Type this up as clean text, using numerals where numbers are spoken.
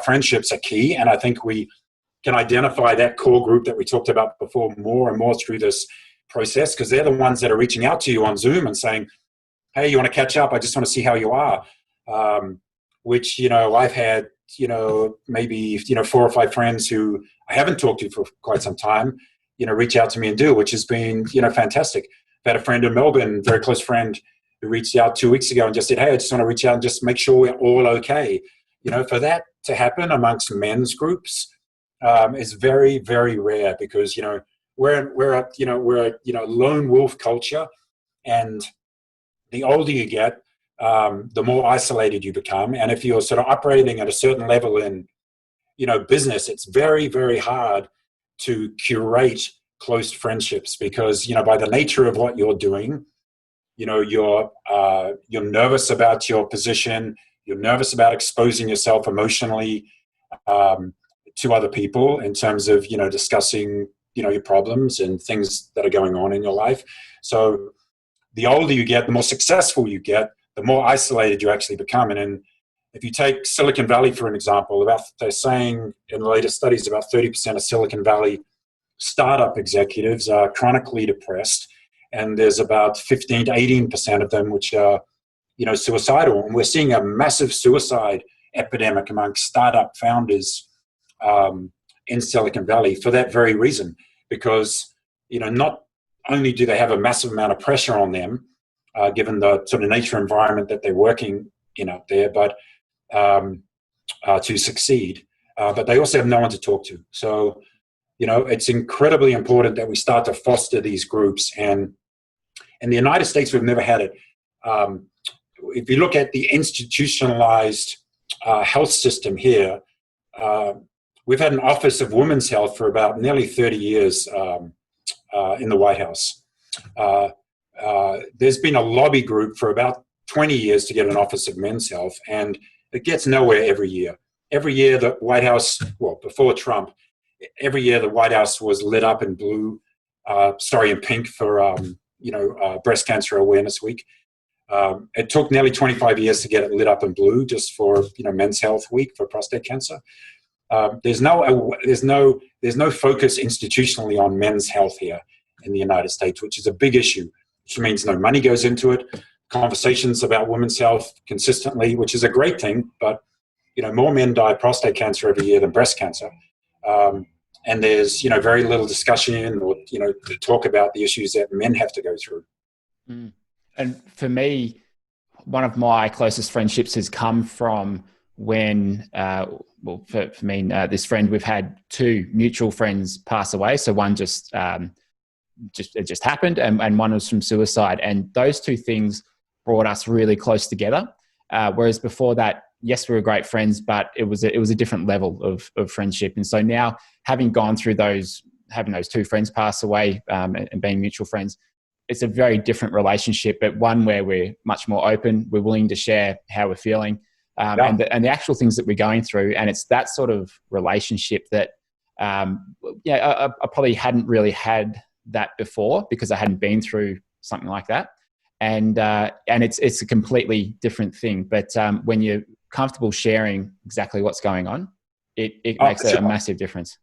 friendships are key. And I think we can identify that core group that we talked about before more and more through this process, because they're the ones that are reaching out to you on Zoom and saying, hey, you want to catch up? I just want to see how you are. Which, I've had, maybe, 4 or 5 friends who I haven't talked to for quite some time, reach out to me and do, which has been, fantastic. I've had a friend in Melbourne, very close friend, who reached out 2 weeks ago and just said, hey, I just want to reach out and just make sure we're all okay. For that to happen amongst men's groups is very, very rare, because, we're a lone wolf culture, and the older you get, the more isolated you become. And if you're sort of operating at a certain level in, business, it's very, very hard to curate close friendships, because, by the nature of what you're doing, you're nervous about your position. You're nervous about exposing yourself emotionally to other people in terms of, discussing, your problems and things that are going on in your life. So the older you get, the more successful you get, the more isolated you actually become. And if you take Silicon Valley, for an example, they're saying in the latest studies about 30% of Silicon Valley startup executives are chronically depressed. And there's about 15 to 18% of them which are, suicidal. And we're seeing a massive suicide epidemic among startup founders in Silicon Valley for that very reason. Because, not only do they have a massive amount of pressure on them, given the sort of nature environment that they're working in up there, but to succeed, but they also have no one to talk to. So, it's incredibly important that we start to foster these groups. And in the United States, we've never had it. If you look at the institutionalized health system here, we've had an Office of Women's Health for about nearly 30 years in the White House. There's been a lobby group for about 20 years to get an Office of Men's Health, and it gets nowhere every year. Every year the White House, before Trump, every year the White House was lit up in in pink for, Breast Cancer Awareness Week. It took nearly 25 years to get it lit up in blue just for, Men's Health Week for prostate cancer. There's no focus institutionally on men's health here in the United States, which is a big issue, which means no money goes into it. Conversations about women's health consistently, which is a great thing, but more men die of prostate cancer every year than breast cancer. And there's very little discussion or to talk about the issues that men have to go through. And for me, one of my closest friendships has come from when for me, this friend, we've had 2 mutual friends pass away. So one just happened, and one was from suicide. And those 2 things brought us really close together. Whereas before that, yes, we were great friends, but it was a different level of friendship. And so now, having gone through having those 2 friends pass away and being mutual friends, it's a very different relationship, but one where we're much more open. We're willing to share how we're feeling. And the actual things that we're going through. And it's that sort of relationship that, I probably hadn't really had that before, because I hadn't been through something like that. And it's a completely different thing. But when you're comfortable sharing exactly what's going on, it makes a massive difference.